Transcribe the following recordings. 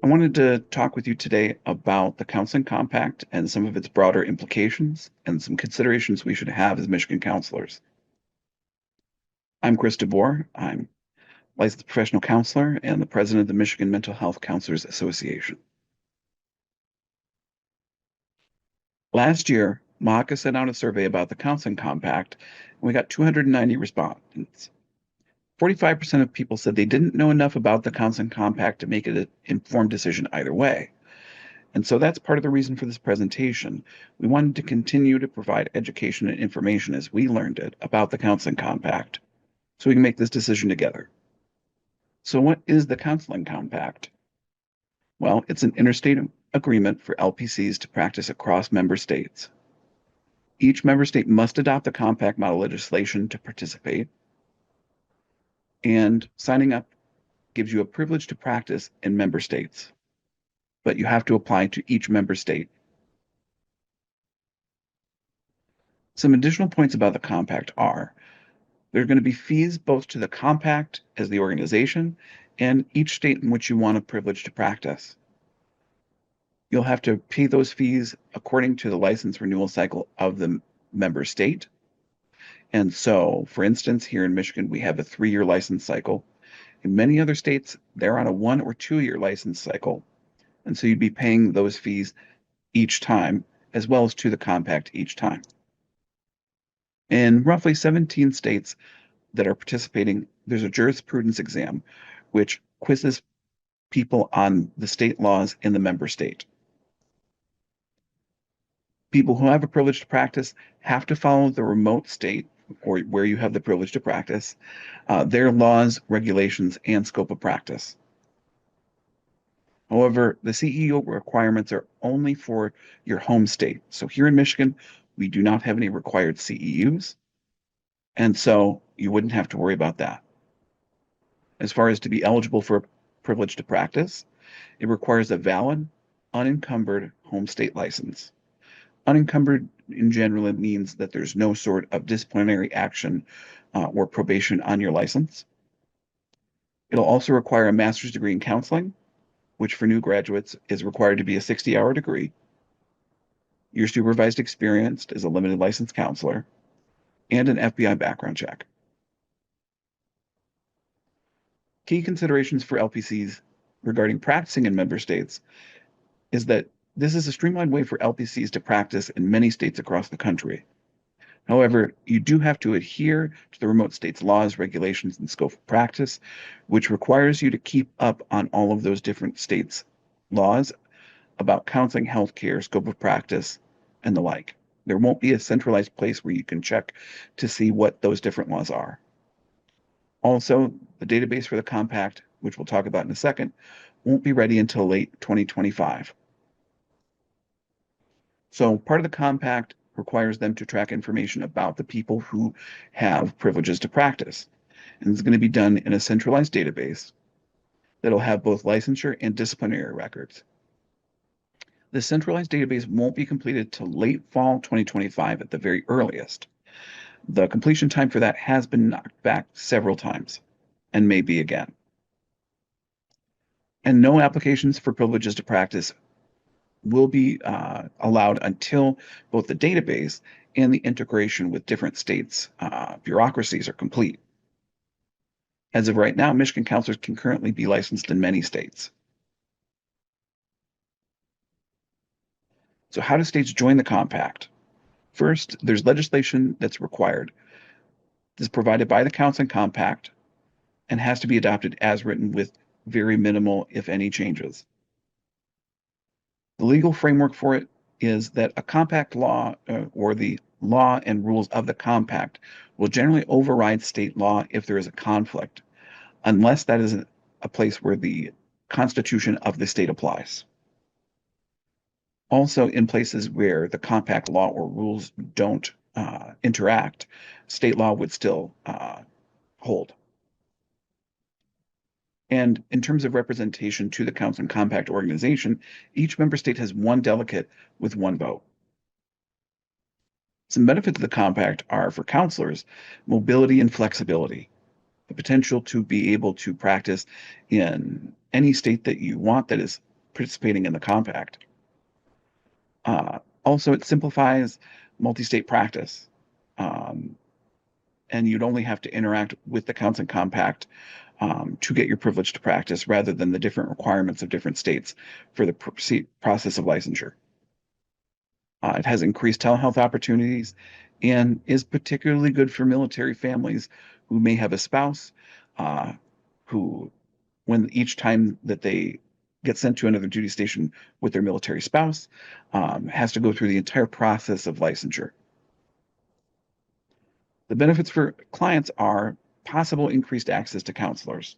I wanted to talk with you today about the Counseling Compact and some of its broader implications and some considerations we should have as Michigan counselors. I'm Chris DeBoer. I'm licensed professional counselor and the president of the Michigan Mental Health Counselors Association. Last year, MAHACA sent out a survey about the Counseling Compact, and we got 290 respondents. 45% of people said they didn't know enough about the Counseling Compact to make an informed decision either way. And so that's part of the reason for this presentation. We wanted to continue to provide education and information as we learned it about the Counseling Compact so we can make this decision together. So what is the Counseling Compact? Well, it's an interstate agreement for LPCs to practice across member states. Each member state must adopt the compact model legislation to participate, and signing up gives you a privilege to practice in member states, but you have to apply to each member state. Some additional points about the compact are there are going to be fees both to the compact as the organization and each state in which you want a privilege to practice. You'll have to pay those fees according to the license renewal cycle of the member state. And so, for instance, here in Michigan, we have a 3-year license cycle. In many other states, they're on a 1 or 2-year license cycle. And so you'd be paying those fees each time, as well as to the compact each time. In roughly 17 states that are participating, there's a jurisprudence exam, which quizzes people on the state laws in the member state. People who have a privilege to practice have to follow the remote state or where you have the privilege to practice, their laws, regulations, and scope of practice. However, the CEU requirements are only for your home state. So here in Michigan, we do not have any required CEUs, and so you wouldn't have to worry about that. As far as to be eligible for a privilege to practice, it requires a valid, unencumbered home state license. Unencumbered in general means that there's no sort of disciplinary action or probation on your license. It'll also require a master's degree in counseling, which for new graduates is required to be a 60-hour degree. Your supervised experience as a limited licensed counselor, and an FBI background check. Key considerations for LPCs regarding practicing in member states is that this is a streamlined way for LPCs to practice in many states across the country. However, you do have to adhere to the remote state's laws, regulations, and scope of practice, which requires you to keep up on all of those different states' laws about counseling, healthcare, scope of practice, and the like. There won't be a centralized place where you can check to see what those different laws are. Also, the database for the compact, which we'll talk about in a second, won't be ready until late 2025. So part of the compact requires them to track information about the people who have privileges to practice. And it's going to be done in a centralized database that'll have both licensure and disciplinary records. The centralized database won't be completed till late fall 2025 at the very earliest. The completion time for that has been knocked back several times and may be again. And no applications for privileges to practice will be allowed until both the database and the integration with different states' bureaucracies are complete. As of right now, Michigan counselors can currently be licensed in many states. So how do states join the compact? First, there's legislation that's required. This is provided by the Counseling Compact and has to be adopted as written with very minimal, if any, changes. The legal framework for it is that a compact law or the law and rules of the compact will generally override state law if there is a conflict, unless that is a place where the constitution of the state applies. Also, in places where the compact law or rules don't interact, state law would still hold. And in terms of representation to the Counseling Compact organization, each member state has one delegate with one vote. Some benefits of the compact are for counselors, mobility and flexibility, the potential to be able to practice in any state that you want that is participating in the compact. Also, it simplifies multi-state practice. And you'd only have to interact with the Counseling Compact to get your privilege to practice rather than the different requirements of different states for the process of licensure. It has increased telehealth opportunities and is particularly good for military families who may have a spouse who, when each time that they get sent to another duty station with their military spouse, has to go through the entire process of licensure. The benefits for clients are possible increased access to counselors,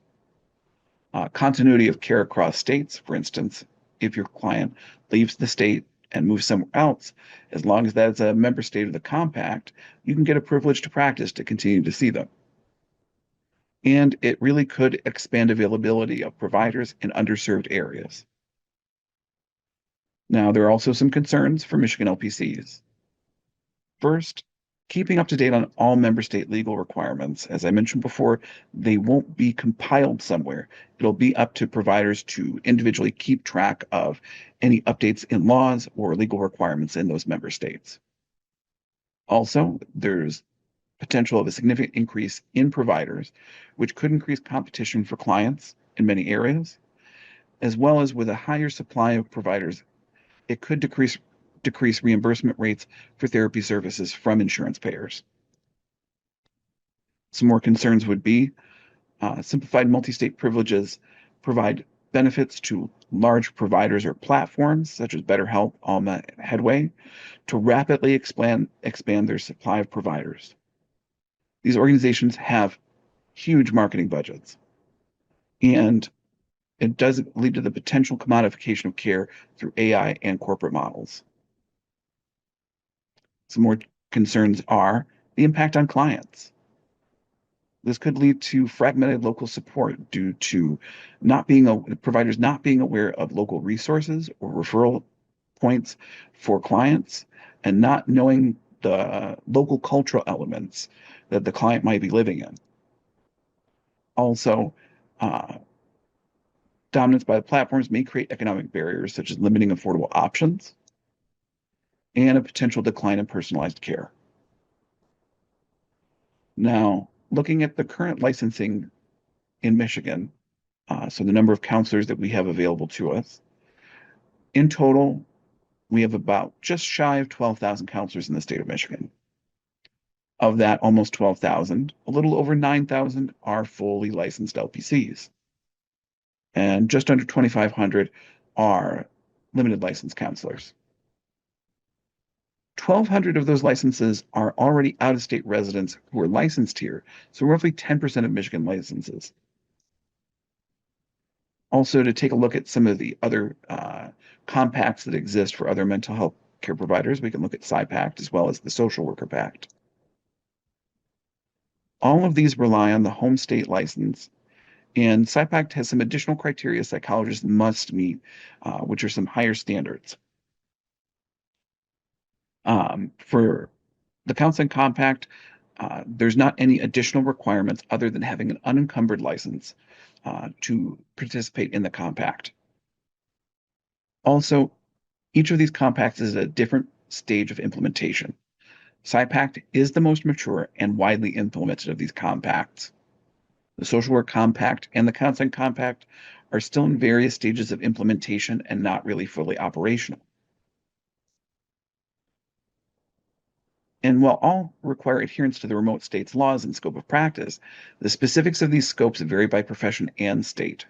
continuity of care across states. For instance, if your client leaves the state and moves somewhere else, as long as that's a member state of the compact, you can get a privilege to practice to continue to see them. And it really could expand availability of providers in underserved areas. Now, there are also some concerns for Michigan LPCs. First, keeping up to date on all member state legal requirements. As I mentioned before, they won't be compiled somewhere. It'll be up to providers to individually keep track of any updates in laws or legal requirements in those member states. Also, there's potential of a significant increase in providers, which could increase competition for clients in many areas, as well as with a higher supply of providers, it could decrease reimbursement rates for therapy services from insurance payers. Some more concerns would be simplified multi-state privileges provide benefits to large providers or platforms such as BetterHelp, Alma, and Headway to rapidly expand their supply of providers. These organizations have huge marketing budgets, and it does lead to the potential commodification of care through AI and corporate models. Some more concerns are the impact on clients. This could lead to fragmented local support due to providers not being aware of local resources or referral points for clients and not knowing the local cultural elements that the client might be living in. Also, dominance by the platforms may create economic barriers such as limiting affordable options and a potential decline in personalized care. Now, looking at the current licensing in Michigan, so the number of counselors that we have available to us, in total, we have about just shy of 12,000 counselors in the state of Michigan. Of that, almost 12,000, a little over 9,000 are fully licensed LPCs. And just under 2,500 are limited license counselors. 1,200 of those licenses are already out-of-state residents who are licensed here, so roughly 10% of Michigan licenses. Also, to take a look at some of the other compacts that exist for other mental health care providers, we can look at SIPACT as well as the Social Worker Pact. All of these rely on the home state license, and SIPACT has some additional criteria psychologists must meet, which are some higher standards. For the Counseling Compact, there's not any additional requirements other than having an unencumbered license to participate in the compact. Also, each of these compacts is at a different stage of implementation. SIPACT is the most mature and widely implemented of these compacts. The Social Work Compact and the Counseling Compact are still in various stages of implementation and not really fully operational. And while all require adherence to the remote state's laws and scope of practice, the specifics of these scopes vary by profession and state.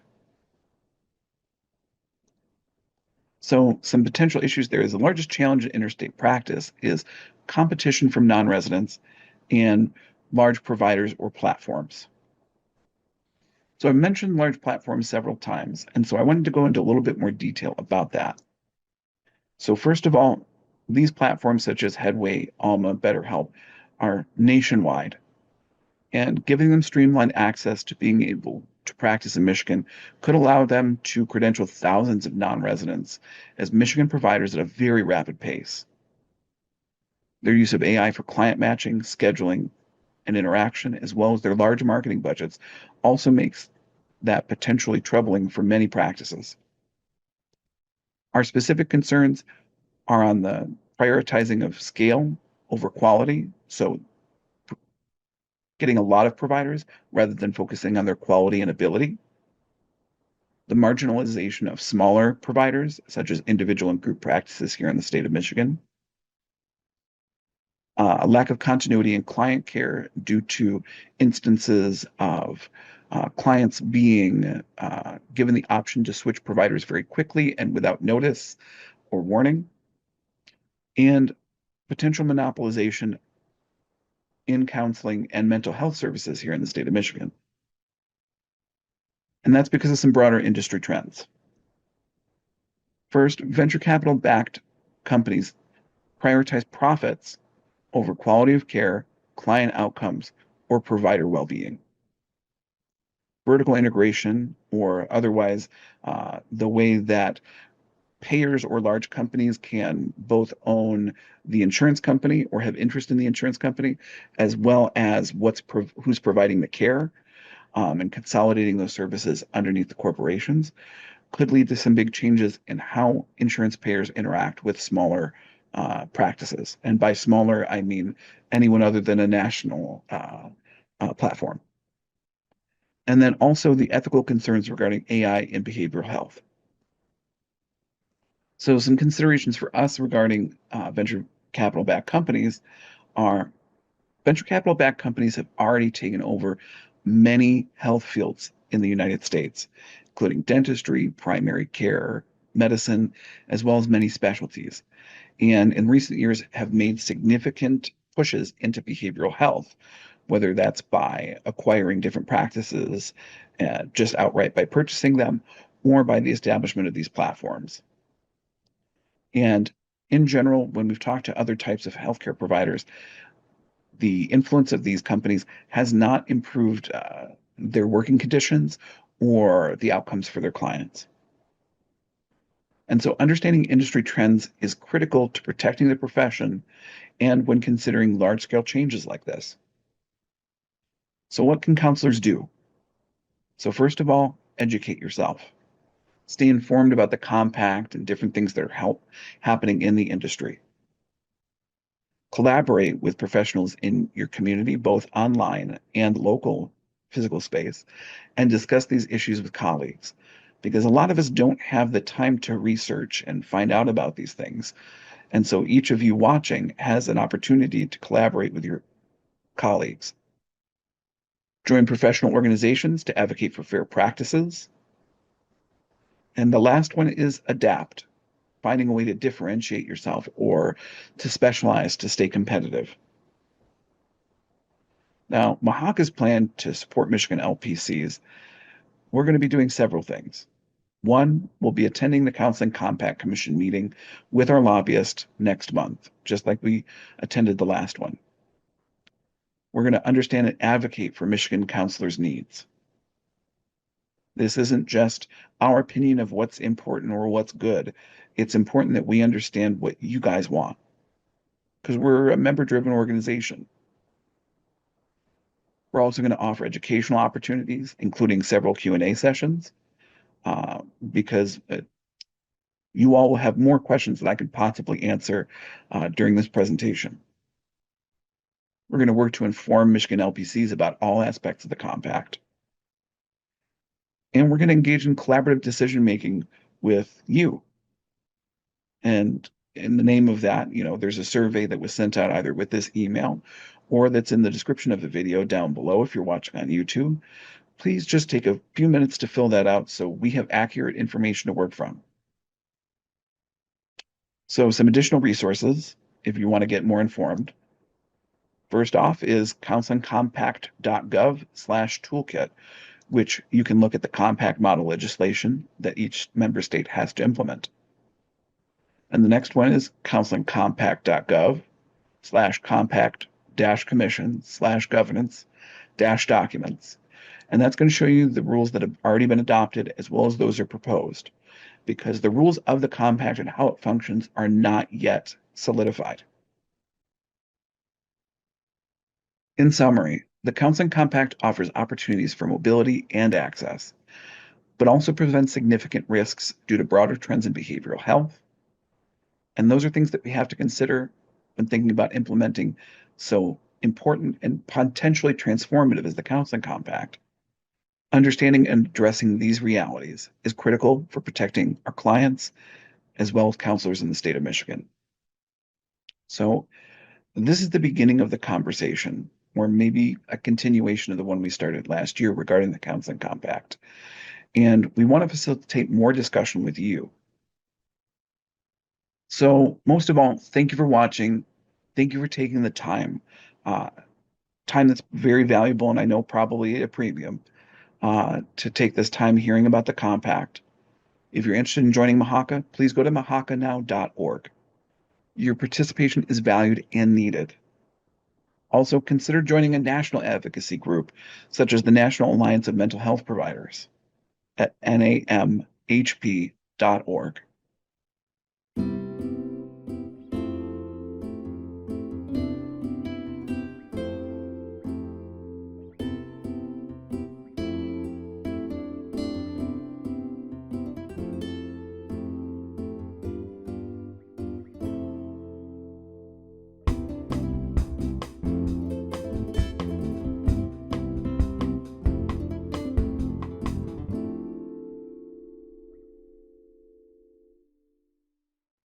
So some potential issues there is the largest challenge in interstate practice is competition from non-residents and large providers or platforms. So I mentioned large platforms several times, and so I wanted to go into a little bit more detail about that. So first of all, these platforms such as Headway, Alma, BetterHelp are nationwide, and giving them streamlined access to being able to practice in Michigan could allow them to credential thousands of non-residents as Michigan providers at a very rapid pace. Their use of AI for client matching, scheduling, and interaction, as well as their large marketing budgets, also makes that potentially troubling for many practices. Our specific concerns are on the prioritizing of scale over quality, so getting a lot of providers rather than focusing on their quality and ability. The marginalization of smaller providers, such as individual and group practices here in the state of Michigan. A lack of continuity in client care due to instances of clients being given the option to switch providers very quickly and without notice or warning, and potential monopolization in counseling and mental health services here in the state of Michigan. And that's because of some broader industry trends. First, venture capital backed companies prioritize profits over quality of care, client outcomes, or provider well being. Vertical integration, or otherwise, the way that payers or large companies can both own the insurance company or have interest in the insurance company, as well as who's providing the care, and consolidating those services underneath the corporations, could lead to some big changes in how insurance payers interact with smaller practices. And by smaller, I mean anyone other than a national platform. And then also the ethical concerns regarding AI in behavioral health. So some considerations for us regarding venture capital-backed companies are venture capital-backed companies have already taken over many health fields in the United States, including dentistry, primary care, medicine, as well as many specialties. And in recent years have made significant pushes into behavioral health, whether that's by acquiring different practices, just outright by purchasing them, or by the establishment of these platforms. And in general, when we've talked to other types of healthcare providers, the influence of these companies has not improved their working conditions or the outcomes for their clients. And so understanding industry trends is critical to protecting the profession and when considering large-scale changes like this. So what can counselors do? So first of all, educate yourself. Stay informed about the compact and different things that are happening in the industry. Collaborate with professionals in your community, both online and local physical space, and discuss these issues with colleagues. Because a lot of us don't have the time to research and find out about these things. And so each of you watching has an opportunity to collaborate with your colleagues. Join professional organizations to advocate for fair practices. And the last one is adapt, finding a way to differentiate yourself or to specialize to stay competitive. Now, MAHACA's plan to support Michigan LPCs, we're going to be doing several things. One, we'll be attending the Counseling Compact Commission meeting with our lobbyist next month, just like we attended the last one. We're going to understand and advocate for Michigan counselors' needs. This isn't just our opinion of what's important or what's good. It's important that we understand what you guys want, because we're a member-driven organization. We're also going to offer educational opportunities, including several Q&A sessions, because you all will have more questions that I could possibly answer during this presentation. We're going to work to inform Michigan LPCs about all aspects of the compact. And we're going to engage in collaborative decision-making with you. And in the name of that, there's a survey that was sent out either with this email or that's in the description of the video down below if you're watching on YouTube. Please just take a few minutes to fill that out so we have accurate information to work from. So some additional resources if you want to get more informed. First off is counselingcompact.gov/toolkit, which you can look at the compact model legislation that each member state has to implement. And the next one is counselingcompact.gov/compact-commission/governance-documents. And that's going to show you the rules that have already been adopted as well as those are proposed, because the rules of the compact and how it functions are not yet solidified. In summary, the Counseling Compact offers opportunities for mobility and access, but also presents significant risks due to broader trends in behavioral health. And those are things that we have to consider when thinking about implementing so important and potentially transformative as the Counseling Compact. Understanding and addressing these realities is critical for protecting our clients as well as counselors in the state of Michigan. So, this is the beginning of the conversation, or maybe a continuation of the one we started last year regarding the Counseling Compact. And we want to facilitate more discussion with you. So, most of all, thank you for watching. Thank you for taking the uh, time that's very valuable, and I know probably at a premium, to take this time hearing about the compact. If you're interested in joining MAHACA, please go to mahacanow.org. Your participation is valued and needed. Also, consider joining a national advocacy group, such as the National Alliance of Mental Health Providers at namhp.org.